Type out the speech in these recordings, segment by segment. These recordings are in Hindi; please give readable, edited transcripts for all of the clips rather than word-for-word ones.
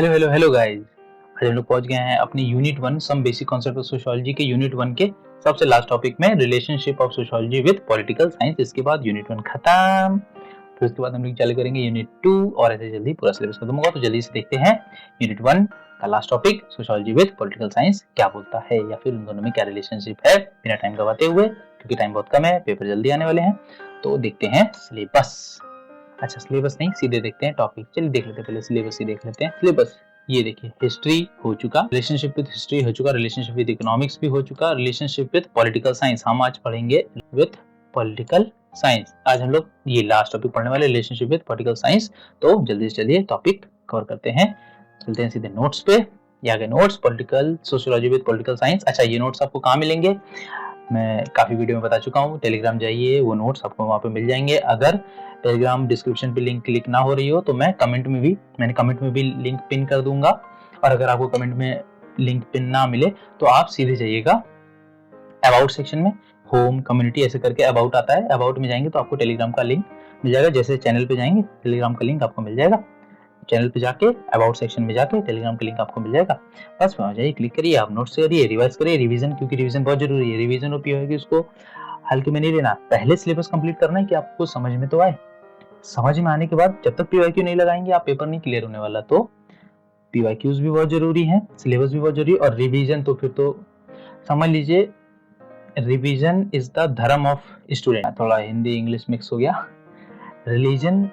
Hello hello hello guys. आज हम लोग पहुंच गए हैं अपनी unit 1 some basic concept of sociology के यूनिट 1 के सबसे लास्ट टॉपिक में, relationship of sociology with political science. इसके बाद यूनिट 1 खत्म। फिर उसके बाद हम लोग चालू करेंगे यूनिट 2 और ऐसे जल्दी पूरा सिलेबस खत्म होगा। तो जल्दी से देखते हैं यूनिट 1 का last topic, sociology with political science क्या बोलता है, या फिर उन दोनों में क्या रिलेशनशिप है। बिना टाइम गवाते हुए, क्योंकि टाइम बहुत कम है, पेपर जल्दी आने वाले हैं, तो देखते हैं सिलेबस। अच्छा, सिलेबस नहीं, सीधे देखते हैं टॉपिक। चलिए देख लेते हैं, पहले सिलेबस ही देख लेते हैं। सिलेबस ये देखिए, हिस्ट्री हो चुका, रिलेशनशिप विद हिस्ट्री हो चुका, रिलेशनशिप विद इकोनॉमिक्स भी हो चुका, रिलेशनशिप विद पॉलिटिकल साइंस हम आज पढ़ेंगे विद पॉलिटिकल साइंस। आज हम लोग ये लास्ट टॉपिक पढ़ने वाले, रिलेशनशिप विद पॉलिटिकल साइंस। तो जल्दी से चलिए टॉपिक कवर करते हैं। चलते हैं सीधे नोट्स पे। यहाँ के notes, political sociology with political science. अच्छा, ये नोट्स आपको कहाँ मिलेंगे? मैं काफी वीडियो में बता चुका हूँ, टेलीग्राम जाइए, वो नोट्स आपको वहाँ पे मिल जाएंगे। अगर टेलीग्राम डिस्क्रिप्शन पे लिंक क्लिक ना हो रही हो तो मैंने कमेंट में भी लिंक पिन कर दूंगा। और अगर आपको कमेंट में लिंक पिन ना मिले तो आप सीधे जाइएगा अबाउट सेक्शन में, होम कम्युनिटी ऐसे करके अबाउट आता है, अबाउट में जाएंगे तो आपको टेलीग्राम का लिंक मिल जाएगा। जैसे चैनल पे जाएंगे टेलीग्राम का लिंक आपको मिल जाएगा, चैनल पे जाके अबाउट सेक्शन में जाके टेलीग्राम का लिंक आपको मिल जाएगा। बस वहाँ जाइए, क्लिक करिए, आप नोट्स करिए, रिवाइज करिए, रिवीजन, क्योंकि रिवीजन बहुत जरूरी है। रिवीजन और पीओ की उसको हल्के में नहीं लेना, पहले सिलेबस कंप्लीट करना है कि आपको समझ में तो आए। समझ में आने के बाद जब तक पीवाईक्यू नहीं लगाएंगे आप पेपर नहीं क्लियर होने वाला। तो पीवाईक्यूज भी बहुत जरूरी है, सिलेबस भी बहुत जरूरी है, और रिवीजन तो फिर तो समझ लीजिए, रिवीजन इज द धर्म ऑफ स्टूडेंट। थोड़ा हिंदी इंग्लिश मिक्स हो गया। Revision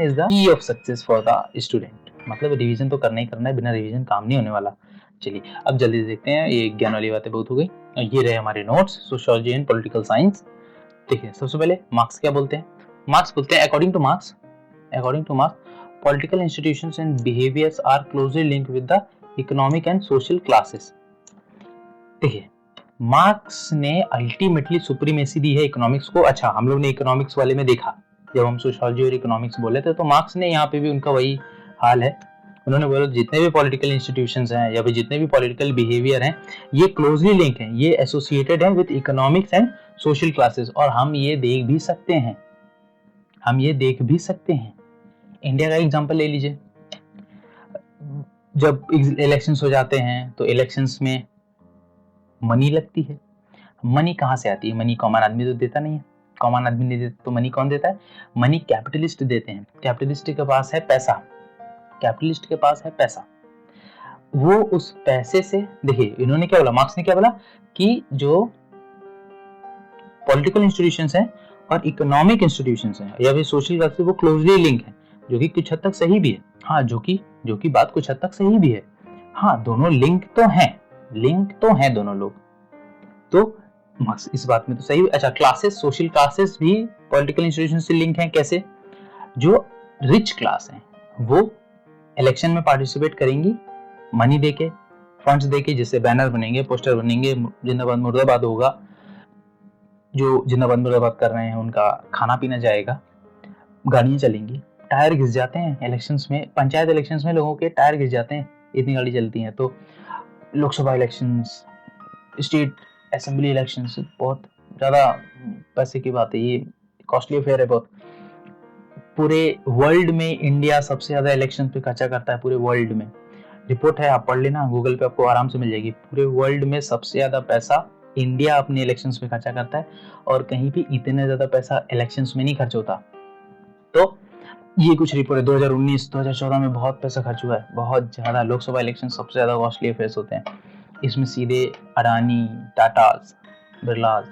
is the key of success for the student. मतलब रिवीजन तो करना ही करना है, बिना रिवीजन काम नहीं होने वाला। चलिए अब जल्दी से देखते हैं, ये ज्ञान वाली बातें बहुत हो गई। ये रहे हमारे notes, sociology and political science. देखिए सबसे पहले मार्क्स क्या बोलते हैं? मार्क्स बोलते हैं, according to Marx political institutions and behaviours are closely linked with the economic and social classes. देखिए मार्क्स ने अल्टीमेटली सुप्रीमेसी दी है इकोनॉमिक्स को। अच्छा, हम लोग ने इकोनॉमिक्स वाले में देखा, जब हम सोशियोलॉजी और इकोनॉमिक्स बोले थे तो मार्क्स ने यहाँ पे भी उनका वही हाल है। उन्होंने बोला जितने भी पॉलिटिकल इंस्टीट्यूशंस हैं या फिर जितने भी पॉलिटिकल बिहेवियर हैं, ये क्लोजली लिंक हैं, ये एसोसिएटेड हैं with economics and social classes. और हम ये देख भी सकते हैं, इंडिया का एग्जांपल ले लीजिए। जब इलेक्शंस हो जाते हैं तो इलेक्शंस में मनी लगती है। मनी कहाँ से आती है? मनी कॉमन आदमी तो देता नहीं है, कॉमन आदमी नहीं देता तो मनी कौन देता है? मनी कैपिटलिस्ट देते हैं। कैपिटलिस्ट के पास है पैसा, वो उस पैसे से, देखिए इन्होंने क्या बोला, मार्क्स ने क्या बोला कि जो पॉलिटिकल इंस्टीट्यूशंस हैं और इकोनॉमिक इंस्टीट्यूशंस हैं या फिर सोशल क्लास से वो क्लोजली लिंक है, जो कि कुछ हद तक सही भी है। हाँ, जो कि बात कुछ हद तक सही भी है। हाँ, दोनों लिंक तो हैं दोनों लोग, तो इस बात में तो सही। अच्छा, क्लासेस, सोशल क्लासेस भी पॉलिटिकल इंस्टीट्यूशन से लिंक हैं। कैसे? जो रिच क्लास है वो इलेक्शन में पार्टिसिपेट करेंगी मनी देके, फंड्स देके, जिससे बैनर बनेंगे, पोस्टर बनेंगे, जिंदाबाद मुर्दाबाद होगा। जो जिंदाबाद मुर्दाबाद कर रहे हैं उनका खाना पीना जाएगा, गाड़ियां चलेंगी। टायर घिस जाते हैं इलेक्शंस में, पंचायत इलेक्शंस में लोगों के टायर घिस जाते हैं, इतनी गाड़ी चलती है। तो Lok Sabha elections, state assembly elections, बहुत ज़्यादा पैसे की बात है, ये कॉस्टली अफेयर है बहुत। पूरे वर्ल्ड में इंडिया सबसे ज़्यादा इलेक्शन पे खर्चा करता है, पूरे वर्ल्ड में। रिपोर्ट है, आप पढ़ लेना, गूगल पे आपको आराम से मिल जाएगी। पूरे वर्ल्ड में सबसे ज़्यादा पैसा इंडिया अपने इलेक्शंस पे खर्चा करता है, और कहीं भी इतने ज़्यादा पैसा इलेक्शंस में नहीं खर्च होता। तो ये कुछ रिपोर्ट है, 2019-2014 में बहुत पैसा खर्च हुआ है, बहुत ज़्यादा। लोकसभा इलेक्शन सबसे ज़्यादा कॉस्टली अफेयर्स होते हैं। इसमें सीधे अडानी, टाटास, बिरलास,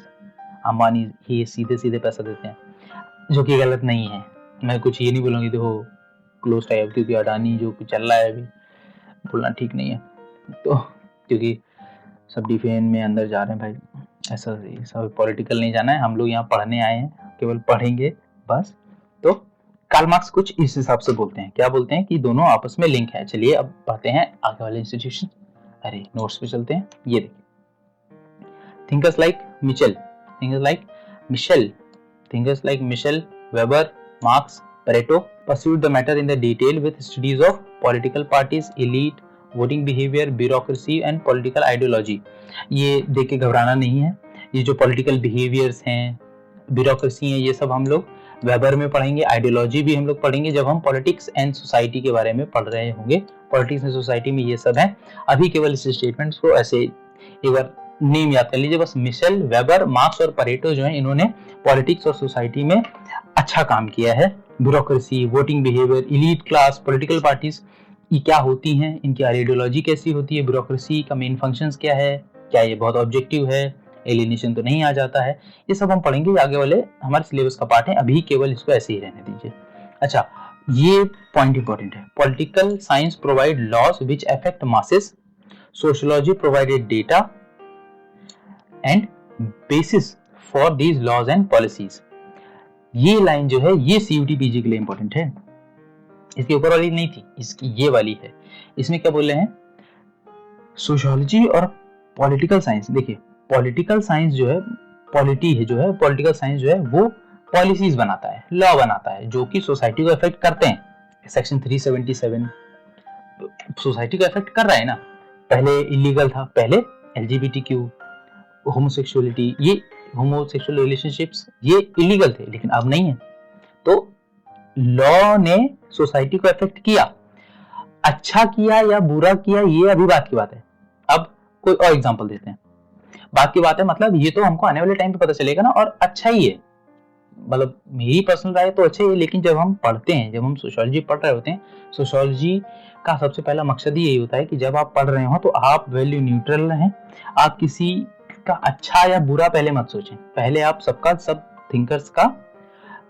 अंबानी ये सीधे पैसा देते हैं, जो कि गलत नहीं है। मैं कुछ ये नहीं बोलूँगी देखो क्लोज टाइप, क्योंकि अडानी जो कुछ चल रहा है अभी बोलना ठीक नहीं है, तो क्योंकि सब डिफेंस में अंदर जा रहे हैं भाई, ऐसा सब पॉलिटिकल नहीं जाना है। हम लोग यहाँ पढ़ने आए हैं, केवल पढ़ेंगे बस। तो कार्ल मार्क्स कुछ इस हिसाब से बोलते हैं, क्या बोलते हैं कि दोनों आपस में लिंक है। चलिए अब पढ़ते हैं आगे वाले इंस्टीट्यूशन। अरे नोट्स पे चलते हैं। ये देखिए, thinkers like Michels, Weber, Marx, Pareto pursued the matter in the detail with studies of political parties, elite, voting behavior, bureaucracy and political ideology। ये देख के घबराना नहीं है, ये जो पॉलिटिकल बिहेवियर्स हैं, ब्यूरोक्रेसी है, ये सब हम लोग वेबर में पढ़ेंगे, आइडियोलॉजी भी हम लोग पढ़ेंगे जब हम पॉलिटिक्स एंड सोसाइटी के बारे में पढ़ रहे होंगे। पॉलिटिक्स एंड सोसाइटी में ये सब है। अभी केवल इस स्टेटमेंट्स को ऐसे एक बार नेम याद कर लीजिए बस। मिशेल, वेबर, मार्क्स और परेटो जो है इन्होंने पॉलिटिक्स और सोसाइटी में अच्छा काम किया है। Bureaucracy, voting behaviour, elite class, political parties ये क्या होती हैं, इनकी आइडियोलॉजी कैसी होती है, ब्यूरोक्रेसी का मेन फंक्शंस क्या है, क्या ये बहुत ऑब्जेक्टिव है, एलिनेशन तो नहीं आ जाता है, ये सब हम पढ़ेंगे, आगे वाले हमारे सिलेबस का पार्ट है। अभी केवल इसको ऐसे ही रहने दीजिए। अच्छा, ये पॉइंट इंपॉर्टेंट है। Political science provide laws which affect masses, sociology provided data and basis for these laws and policies. ये लाइन जो है ये सीयूटी पीजी के लिए इंपॉर्टेंट है। इसके ऊपर वाली नहीं थी, इसकी ये वाली है। इसमें क्या बोल रहे हैं, सोशियोलॉजी और पॉलिटिकल साइंस। देखिए पॉलिटिकल साइंस जो है, पॉलिटी है जो है, पॉलिटिकल साइंस जो है वो पॉलिसीज बनाता है, लॉ बनाता है जो कि सोसाइटी को इफेक्ट करते हैं। सेक्शन 377 सोसाइटी को इफेक्ट कर रहा है ना। पहले इलीगल था, पहले एलजीबीटीक्यू, होमोसेक्सुअलिटी, ये होमोसेक्सुअल रिलेशनशिप्स ये इलीगल थे, लेकिन अब नहीं है। तो लॉ ने सोसाइटी को इफेक्ट किया, अच्छा किया या बुरा किया ये अभी बात की बात है। अब कोई और एग्जांपल देते हैं। बात की बात है मतलब ये तो हमको आने वाले टाइम पे पता चलेगा ना, और अच्छा ही है, मतलब मेरी पर्सनल राय तो अच्छा ही है। लेकिन जब हम पढ़ते हैं, जब हम सोशियोलॉजी पढ़ रहे होते हैं, सोशियोलॉजी का सबसे पहला मकसद ही यही होता है कि जब आप पढ़ रहे हो तो आप वैल्यू न्यूट्रल रहें। आप किसी का अच्छा या बुरा पहले मत सोचें, पहले आप सबका, सब थिंकर्स का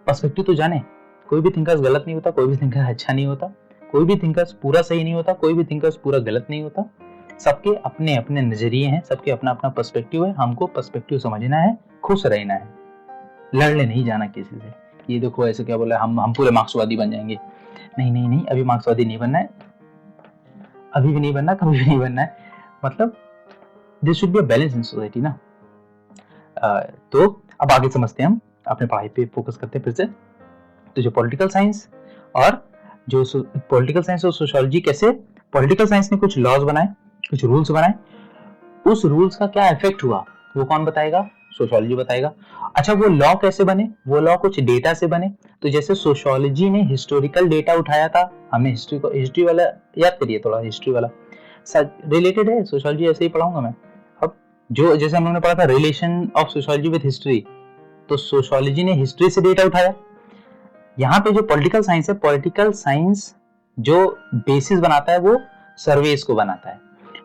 पर्सपेक्टिव तो जाने। कोई भी थिंकर्स गलत नहीं होता, कोई भी थिंकर अच्छा नहीं होता, कोई भी थिंकर्स पूरा सही नहीं होता, कोई भी थिंकर्स पूरा गलत नहीं होता। सबके अपने अपने नजरिए हैं, सबके अपना अपना पर्सपेक्टिव है। हमको पर्सपेक्टिव समझना है, खुश रहना है, लड़ने नहीं जाना किसी से। ये देखो ऐसे क्या बोला, हम पूरे मार्क्सवादी बन जाएंगे। नहीं नहीं नहीं, अभी मार्क्सवादी नहीं बनना है, अभी भी नहीं बनना, कभी भी नहीं बनना है। मतलब this should be a balance in society ना। तो अब आगे समझते हैं, हम अपने पढ़ाई पे फोकस करते हैं फिर से। तो जो पॉलिटिकल साइंस और जो पॉलिटिकल साइंस और सोशियोलॉजी, कैसे पॉलिटिकल साइंस ने कुछ लॉज बनाए, कुछ रूल्स बनाए, उस रूल्स का क्या इफेक्ट हुआ वो कौन बताएगा, सोशियोलॉजी बताएगा। अच्छा वो लॉ कैसे बने, वो लॉ कुछ डेटा से बने। तो जैसे सोशियोलॉजी ने हिस्टोरिकल डेटा उठाया था, हमने हिस्ट्री वाला याद करिए, थोड़ा हिस्ट्री वाला रिलेटेड है, सोशियोलॉजी ऐसे ही पढ़ाऊंगा मैं। अब जो जैसे हम लोगों ने पढ़ा था relation of sociology with history, तो सोशियोलॉजी ने हिस्ट्री से डेटा उठाया। यहाँ पे जो पॉलिटिकल साइंस है, पॉलिटिकल साइंस जो बेसिस बनाता है वो सर्वेस को बनाता है,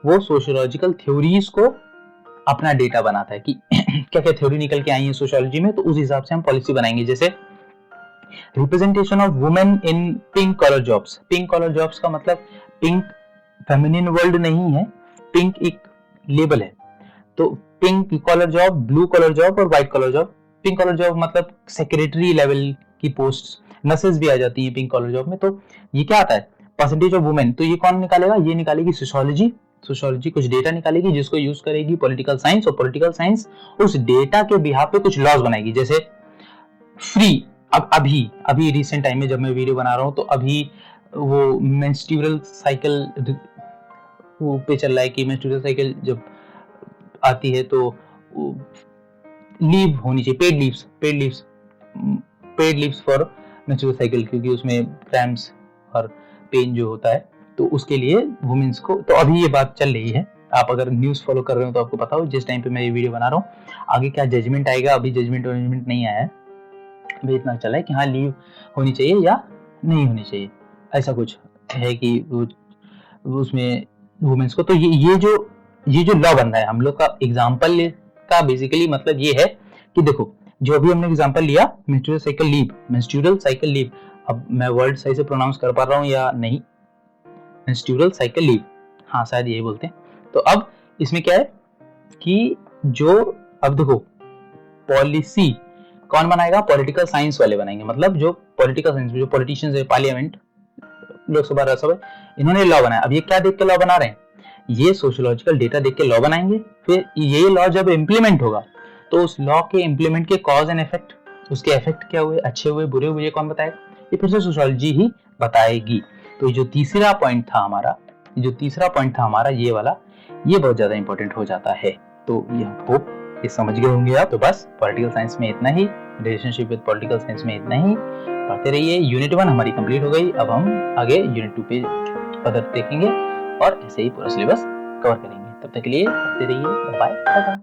वो सोशियोलॉजिकल थ्योरीज को अपना डेटा बनाता है कि क्या क्या थ्योरी निकल के आई है सोशियोलॉजी में, तो उस हिसाब से हम पॉलिसी बनाएंगे। जैसे representation of women in pink collar jobs. Pink collar jobs का मतलब पिंक फेमिनिन वर्ड नहीं है, पिंक एक लेबल है। तो pink collar job, blue collar job और white collar job. Pink collar job मतलब सेक्रेटरी लेवल की पोस्ट, नर्सेज भी आ जाती है पिंक कॉलर जॉब में। तो ये क्या आता है, परसेंटेज ऑफ वुमेन, तो ये कौन निकालेगा, ये निकालेगी सोशियोलॉजी। सोशियोलॉजी कुछ डेटा निकालेगी जिसको यूज करेगी पॉलिटिकल साइंस, और पॉलिटिकल साइंस उस डेटा के बिहाफ पे कुछ लॉज बनाएगी। जैसे फ्री, अब अभी रिसेंट टाइम में जब मैं वीडियो बना रहा हूँ तो अभी वो मेंस्ट्रुअल साइकिल वो पे चल रहा है कि मेंस्ट्रुअल साइकिल जब आती है तो लीव होनी चाहिए, paid leaves for menstrual cycle, क्योंकि उसमें क्रैम्प्स और पेन जो होता है तो उसके लिए वुमेन्स को, तो अभी ये बात चल रही है। आप अगर न्यूज़ फॉलो कर रहे हो तो आपको पता हो जिस टाइम पे मैं ये वीडियो बना रहा हूँ आगे क्या जजमेंट आएगा। अभी जजमेंट नहीं आया है, अभी इतना चला है कि हाँ लीव होनी चाहिए या नहीं होनी चाहिए, ऐसा कुछ है कि उसमें वुमेन्स को। तो ये जो लॉ बन रहा है हम लोग का, एग्जाम्पल का बेसिकली मतलब ये है कि देखो जो अभी हमने एग्जांपल लिया मेंस्ट्रुअल साइकिल लीव, अब मैं वर्ड सही से प्रोनाउंस कर पा रहा हूँ या नहीं, मेंस्ट्रुअल साइकिल लीव, हाँ शायद यही बोलते हैं। तो अब इसमें क्या है कि जो, अब देखो पॉलिसी कौन बनाएगा, पॉलिटिकल साइंस वाले बनाएंगे। मतलब जो पॉलिटिकल साइंस, जो पॉलिटिशियंस है, पार्लियामेंट, लोकसभा, राज्यसभा, इन्होंने लॉ बनाया। अब ये क्या देख के लॉ बना रहे हैं, ये सोशियोलॉजिकल डेटा देख के लॉ बनाएंगे। फिर ये लॉ जब इम्प्लीमेंट होगा तो उस लॉ के इम्प्लीमेंट के कॉज एंड इफेक्ट, उसके इफेक्ट क्या हुए, अच्छे हुए बुरे हुए, ये कौन बताएगा, ये फिर से सोशियोलॉजी ही बताएगी। तो जो तीसरा पॉइंट था हमारा, ये वाला, ये बहुत ज्यादा इंपॉर्टेंट हो जाता है। तो ये होप ये समझ गए होंगे आप। तो बस पॉलिटिकल साइंस में इतना ही। रिलेशनशिप विद पॉलिटिकल साइंस में इतना ही। पढ़ते रहिए। यूनिट 1 हमारी कंप्लीट हो गई। अब हम आगे यूनिट 2 पे फर्दर देखेंगे और ऐसे ही पूरा सिलेबस कवर करेंगे। तब तक के लिए पढ़ते रहिए। बाय।